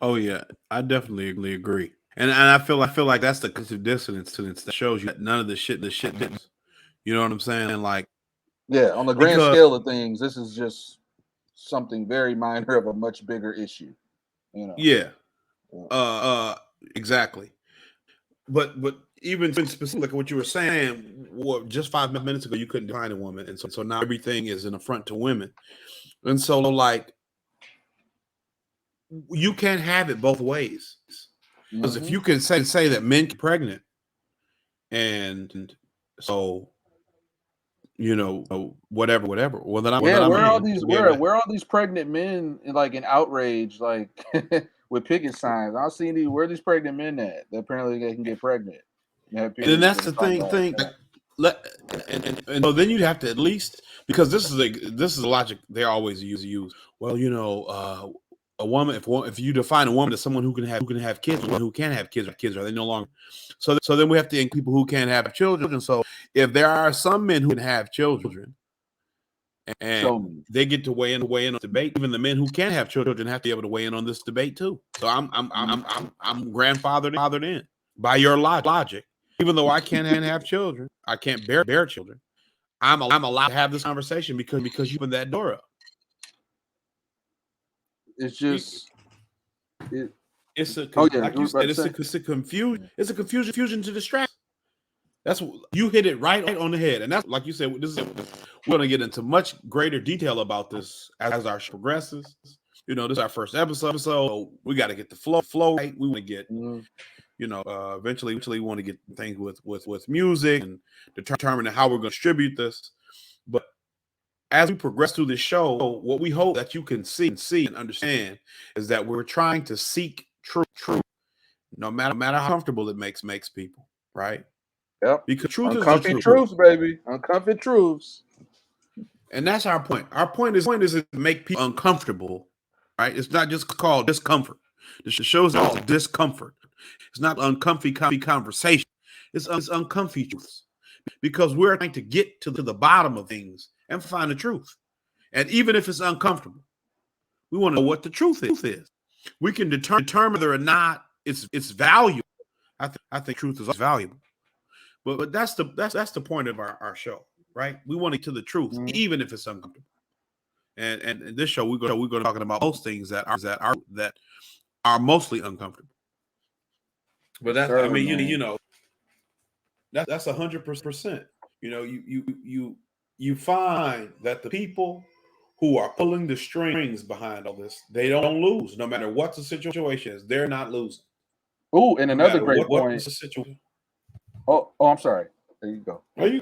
Oh yeah, I definitely agree. And I feel like that's the cognitive dissonance that shows you that none of the shit didn't. You know what I'm saying? And like, yeah, on the grand because scale of things, this is just something very minor of a much bigger issue. yeah, Yeah. exactly. But even specific like what you were saying, just 5 minutes ago you couldn't define a woman, and so now everything is an affront to women, and so like you can't have it both ways. Because if Mm-hmm. you can say that men get pregnant, and so whatever. Well, then Yeah, I'm where are in all these to be able to. where are all these pregnant men like in outrage, like with picket signs? I've seen where are these pregnant men at? That apparently they can get pregnant. And then that's the thing. Like, and so then you'd have to at least, because this is a logic they always use. Well, a woman, if you define a woman as someone who can have kids, who can have kids, are they no longer? So then we have to include people who can't have children. So if there are some men who can have children, and they get to weigh in on the debate, even the men who can't have children have to be able to weigh in on this debate too. So I'm grandfathered in by your logic. Even though I can't have children, I can't bear children. I'm allowed to have this conversation because you opened that door up. It's just it's a confusion. It's a confusion to distract. That's you hit it right on the head, and that's like you said. We're going to get into much greater detail about this as our show progresses. You know, this is our first episode, so we got to get the flow right. We want to get, eventually we want to get things with music and determining how we're going to distribute this. But as we progress through this show, what we hope that you can see and understand is that we're trying to seek truth, no matter how comfortable it makes people, right? Yep. Because truth Uncomfy is the truths, baby. Uncomfy truths. And that's our point. Our point is to make people uncomfortable, right? It's not just called discomfort. The show's called discomfort. It's not uncomfy conversation. It's uncomfy truths. Because we're trying to get to the bottom of things and find the truth. And even if it's uncomfortable, we want to know what the truth is. We can determine whether or not it's valuable. I think truth is valuable. But that's the point of our show, right? We want to get to the truth, even if it's uncomfortable. And in this show, we're going to talking about most things that are mostly uncomfortable. But that's that's 100%. You know, you find that the people who are pulling the strings behind all this, they don't lose, no matter what the situation is. They're not losing. Oh, and another great point. Oh, I'm sorry. There you go. Are you?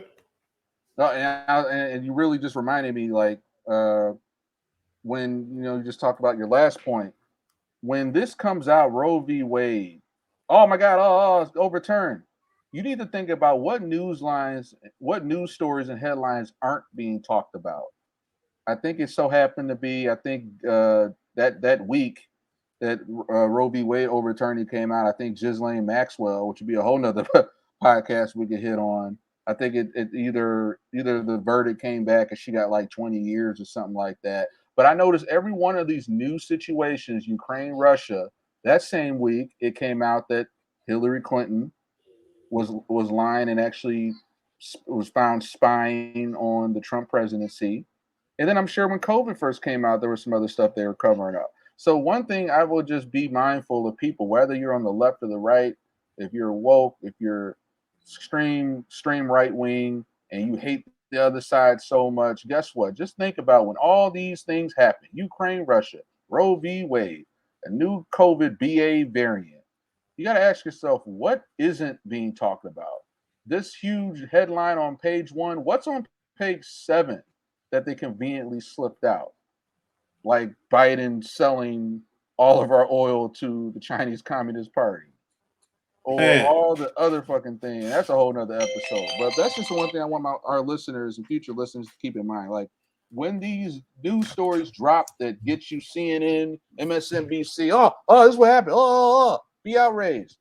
No, and you really just reminded me, like, when you just talked about your last point. When this comes out, Roe v. Wade, oh my God, it's overturned. You need to think about what news stories and headlines aren't being talked about. I think it so happened to be, that week that Roe v. Wade overturning came out, I think Ghislaine Maxwell, which would be a whole nother podcast we could hit on. I think it either the verdict came back and she got like 20 years or something like that. But I noticed every one of these new situations, Ukraine, Russia, that same week it came out that Hillary Clinton was lying and actually was found spying on the Trump presidency. And then I'm sure when COVID first came out, there was some other stuff they were covering up. So one thing I will just be mindful of people, whether you're on the left or the right, if you're woke, if you're extreme right wing, and you hate the other side so much, guess what? Just think about when all these things happen: Ukraine, Russia, Roe v. Wade, a new COVID BA variant. You got to ask yourself, what isn't being talked about? This huge headline on page 1, what's on page 7 that they conveniently slipped out? Like Biden selling all of our oil to the Chinese Communist Party, or all the other fucking thing. That's a whole nother episode. But that's just the one thing I want our listeners and future listeners to keep in mind. Like, when these news stories drop that get you CNN, MSNBC, oh, this is what happened. Be outraged.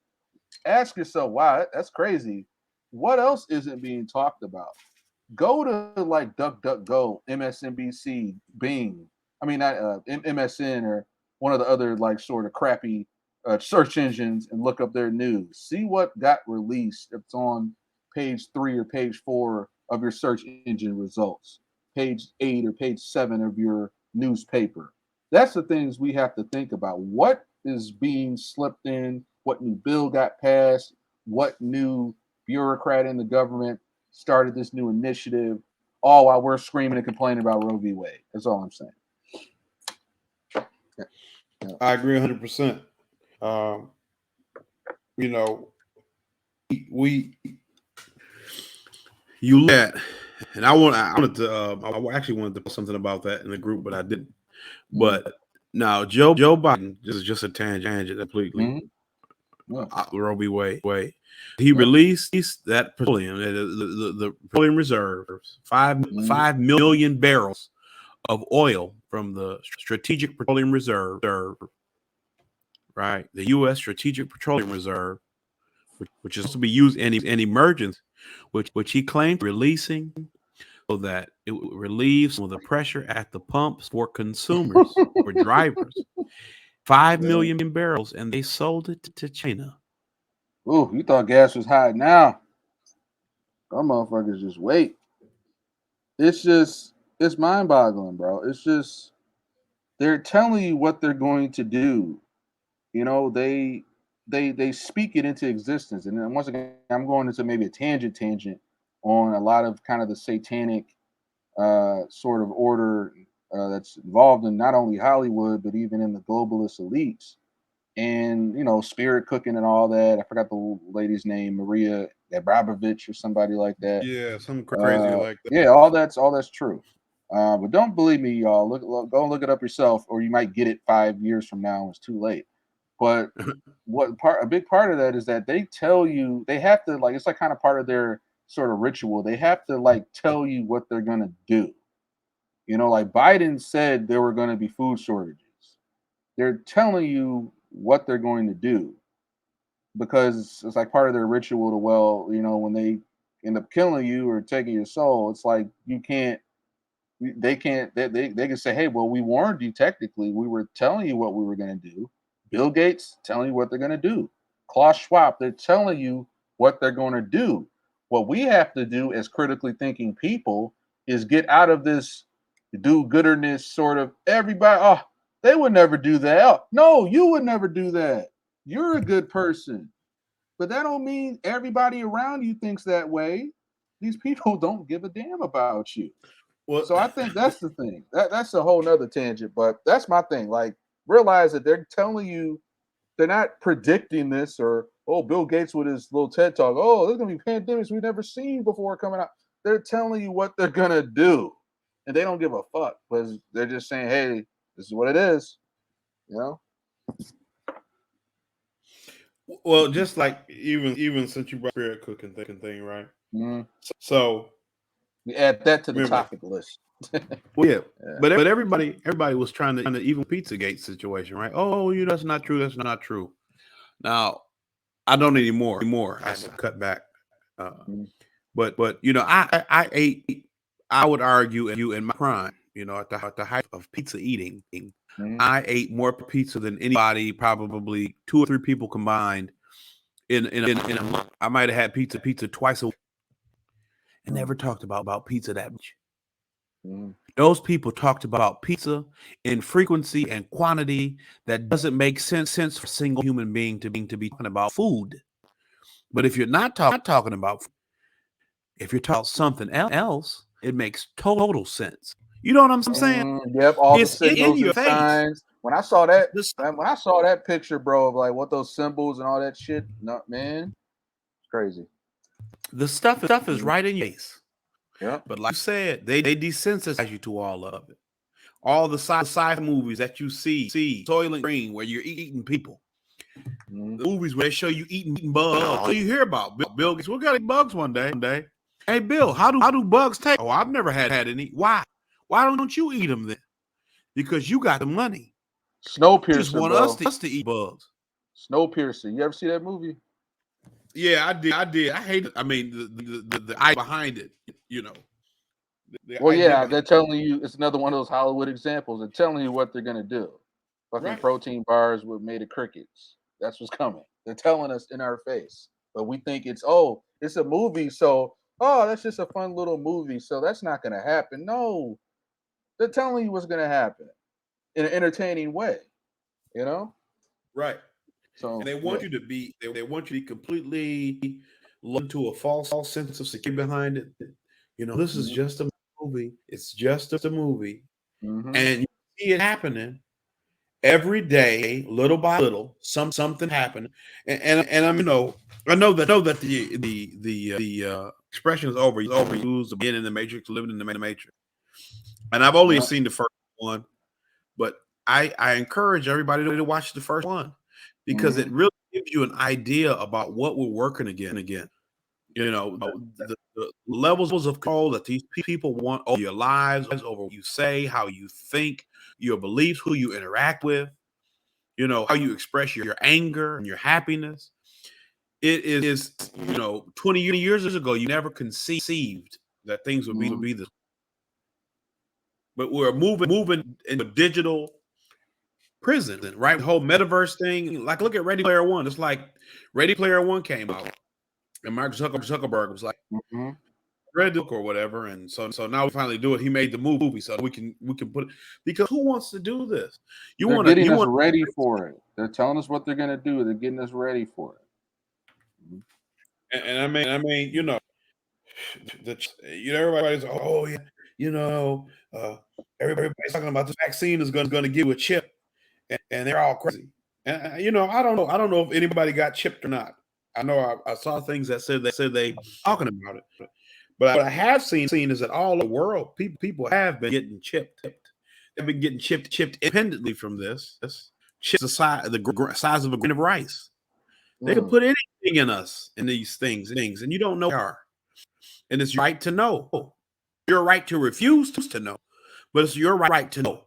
Ask yourself, wow, that's crazy. What else isn't being talked about? Go to like DuckDuckGo, MSNBC, Bing. I mean, not MSN or one of the other like sort of crappy search engines, and look up their news. See what got released. It's on page 3 or page 4 of your search engine results, page 8 or page 7 of your newspaper. That's the things we have to think about. What is being slipped in? What new bill got passed? What new bureaucrat in the government started this new initiative? All while we're screaming and complaining about Roe v. Wade. That's all I'm saying. I agree 100%. You look at, and I actually wanted to put something about that in the group, but I didn't. But now Joe Biden, this is just a tangent completely. Roe v. Wade. He released that petroleum, the petroleum reserves, 5 million barrels of oil from the Strategic Petroleum Reserve, right? The U.S. Strategic Petroleum Reserve, which is supposed to be used in emergency, which he claimed releasing so that it would relieve some of the pressure at the pumps for consumers or drivers. 5 million barrels, and they sold it to China. Ooh, you thought gas was high now. Some motherfuckers just wait. It's mind boggling, bro. It's just they're telling you what they're going to do. They speak it into existence. And then once again, I'm going into maybe a tangent on a lot of kind of the satanic sort of order that's involved in not only Hollywood but even in the globalist elites, and spirit cooking and all that. I forgot the lady's name, Maria Abramovich or somebody like that. Yeah, something crazy like that. Yeah, all that's true. But don't believe me, y'all. Go and look it up yourself, or you might get it 5 years from now. It's too late. But a big part of that is that they tell you they have to, like, it's like kind of part of their sort of ritual. They have to like tell you what they're gonna do. Like Biden said there were going to be food shortages. They're telling you what they're going to do because it's like part of their ritual to, well, when they end up killing you or taking your soul, it's like you can't, they can't, they can say, hey, well, we warned you technically. We were telling you what we were going to do. Bill Gates telling you what they're going to do. Klaus Schwab, they're telling you what they're going to do. What we have to do as critically thinking people is get out of this do-gooderness sort of everybody. Oh, they would never do that. Oh, no, you would never do that. You're a good person. But that don't mean everybody around you thinks that way. These people don't give a damn about you. Well, So I think that's the thing. That's a whole nother tangent, but that's my thing. Like, realize that they're telling you, they're not predicting this, or, oh, Bill Gates with his little TED talk, oh, there's gonna be pandemics we've never seen before coming out. They're telling you what they're gonna do. And they don't give a fuck, because they're just saying, hey, this is what it is. You know? well, just like even since you brought spirit cooking thing, right? Mm-hmm. So We add that to the remember, topic list. well, yeah, Yeah. but everybody was trying to even Pizzagate situation, right? Oh, that's not true. That's not true. Now I don't anymore. I cut back. Mm-hmm. But I ate. I would argue in my prime, at the height of pizza eating, I ate more pizza than anybody, probably 2 or 3 people combined in a month. I might have had pizza twice a week and never talked about pizza that much. Mm-hmm. Those people talked about pizza in frequency and quantity that doesn't make sense for a single human being to be talking about food. But if you're not talking about food, if you're talking about something else, it makes total sense. You know what I'm saying? Yep, all the It's in signals your and face. signs. When I saw that, This when I saw that picture, bro, of like what those symbols and all that shit, no, man, it's crazy. the stuff is Mhm. right in your face. Yep. But like you said, they desensitize you to all of it. All the sci-fi movies that you see, Soylent Green, where you're eating people. Mhm. The movies where they show you eating bugs. All you hear about Bill Gates. We got to eat bugs one day. Hey Bill, how do bugs taste? Oh, I've never had any. Why? Why don't you eat them then? Because you got the money. You just Snowpiercer, want bro. us to eat bugs. Snowpiercer. You ever see that movie? Yeah, I did. I hate it. I mean, the idea behind it. You know, the Well, idea yeah, behind they're telling you it's another one of those Hollywood examples. They're telling you what they're gonna do. Fucking right. protein bars with made of crickets. That's what's coming. They're telling us in our face, but we think it's a movie, so that's just a fun little movie, so that's not gonna happen. No, they're telling you what's gonna happen in an entertaining way. You know. Right. And So they yeah. want you to be they want you to be completely look to a false sense of security behind it. This is Mm-hmm. just a movie. It's just a movie. Mm-hmm. And you see it happening every day, little by little, something happening. And I'm I know that the expression is overused, being in the matrix, living in the matrix. And I've only Yeah. seen the first one, but I encourage everybody to watch the first one because Mm-hmm. it really gives you an idea about what we're working again. the levels of control that these people want over your lives, over what you say, how you think, your beliefs, who you interact with, how you express your anger and your happiness. It is, 20 years ago, you never conceived that things would be this. But we're moving into a digital prison, right? The whole metaverse thing. Like, look at Ready Player One. It's like Ready Player One came out, and Mark Zuckerberg was like, read the book or whatever, and so now we finally do it. He made the movie, so we can put it, because who wants to do this? They're getting us ready for it. They're telling us what they're gonna do. They're getting us ready for it. And I mean, everybody's everybody's talking about the vaccine is going to give you a chip, and they're all crazy. And I don't know if anybody got chipped or not. I know I saw things that said they talking about it, but what I have seen is that all over the world people have been getting chipped. They've been getting chipped independently from this. Chips the size of a grain of rice. They can put anything in us in these things, and you don't know what they are. And it's your right to know. Your right to refuse to know, but it's your right to know.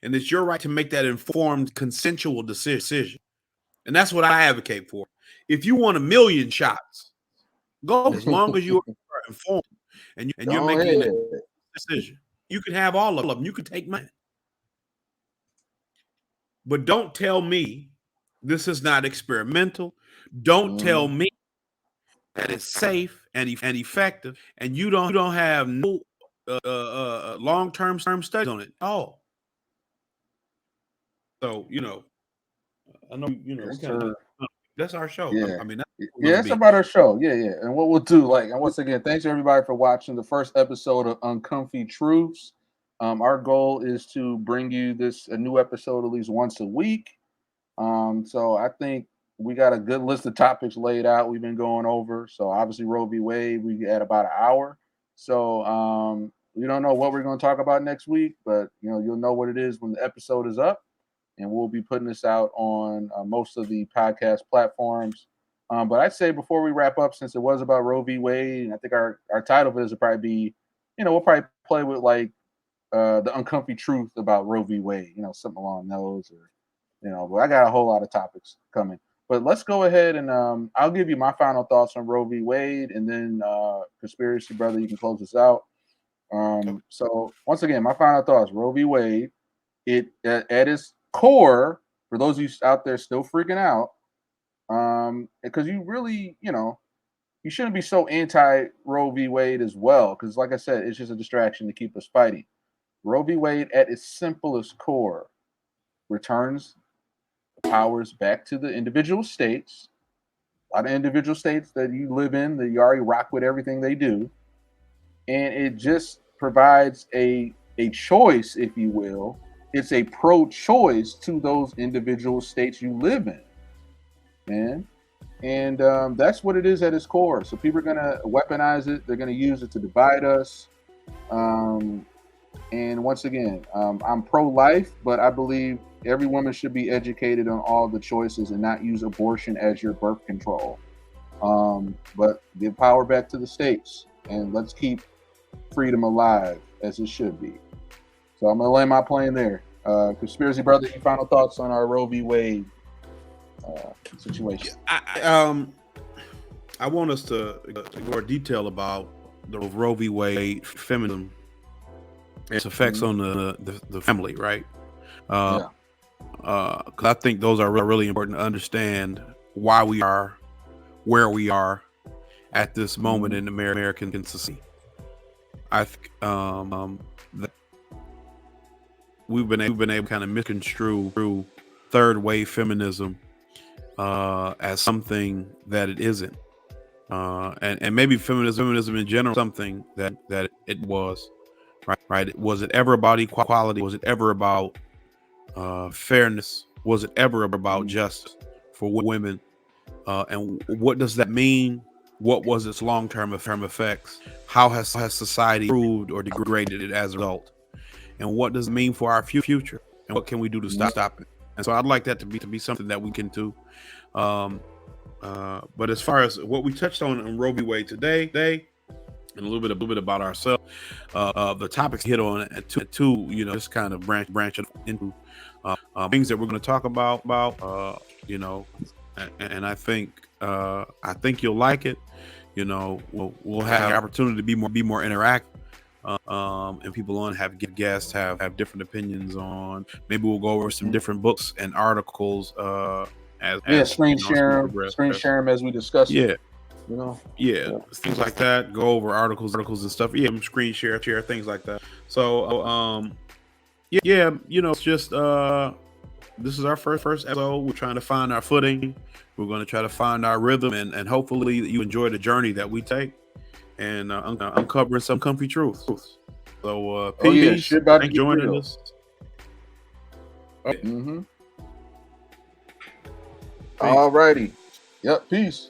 And it's your right to make that informed, consensual decision. And that's what I advocate for. If you want 1,000,000 shots, go as long as you are informed and you're making a decision. You can have all of them. You can take mine. But don't tell me this is not experimental. Don't tell me that it's safe and effective, and you don't have no long-term studies on it. Oh, so I know that's our show. Yeah, I mean, that's about our show. Yeah. And what we'll do, and once again, thanks everybody for watching the first episode of Uncomfy Truths. Our goal is to bring you a new episode at least once a week. So I think we got a good list of topics laid out. We've been going over. So obviously Roe v. Wade, we had about an hour. So we don't know what we're going to talk about next week, but you'll know what it is when the episode is up, and we'll be putting this out on most of the podcast platforms. But I'd say before we wrap up, since it was about Roe v. Wade, and I think our title of it will probably be, we'll probably play with the uncomfy truth about Roe v. Wade, something along those, or but I got a whole lot of topics coming. But let's go ahead and I'll give you my final thoughts on Roe v. Wade, and then Conspiracy Brother, you can close this out. So once again, my final thoughts: Roe v. Wade. It at its core, for those of you out there still freaking out, because you really, you shouldn't be so anti Roe v. Wade as well, because like I said, it's just a distraction to keep us fighting. Roe v. Wade, at its simplest core, returns powers back to the individual states. A lot of individual states that you live in, that you already rock with everything they do. And it just provides a choice, if you will. It's a pro-choice to those individual states you live in, man. And that's what it is at its core. So people are going to weaponize it. They're going to use it to divide us. And once again, I'm pro-life, but I believe every woman should be educated on all the choices and not use abortion as your birth control. But give power back to the states, and let's keep freedom alive as it should be. So I'm going to land my plane there. Conspiracy Brother, any final thoughts on our Roe v. Wade situation? I want us to go more detail about the Roe v. Wade feminism, its effects on the family, right? Because I think those are really important to understand why we are where we are at this moment in American society. I think that we've been able to kind of misconstrue third wave feminism as something that it isn't, and maybe feminism in general something that it was. Right? Was it ever about equality? Was it ever about fairness? Was it ever about justice for women? And what does that mean? What was its long-term effects? How has society improved or degraded it as a result? And what does it mean for our future? And what can we do to stop it? And so I'd like that to be something that we can do. But as far as what we touched on in Roe v. Wade today, and a little bit about ourselves, the topics hit on at two, just kind of branch into things that we're going to talk about, and I think you'll like it. We'll have the opportunity to be more interactive. And people on have guests have different opinions on. Maybe we'll go over some different books and articles. Screen share them as we discuss. Yeah. Things like that. Go over articles and stuff. Screen share things like that. So it's just this is our first episode. We're trying to find our footing. We're going to try to find our rhythm, and hopefully you enjoy the journey that we take and uncovering some comfy truths. So peace. Thanks for joining us. All righty. Yep. Peace.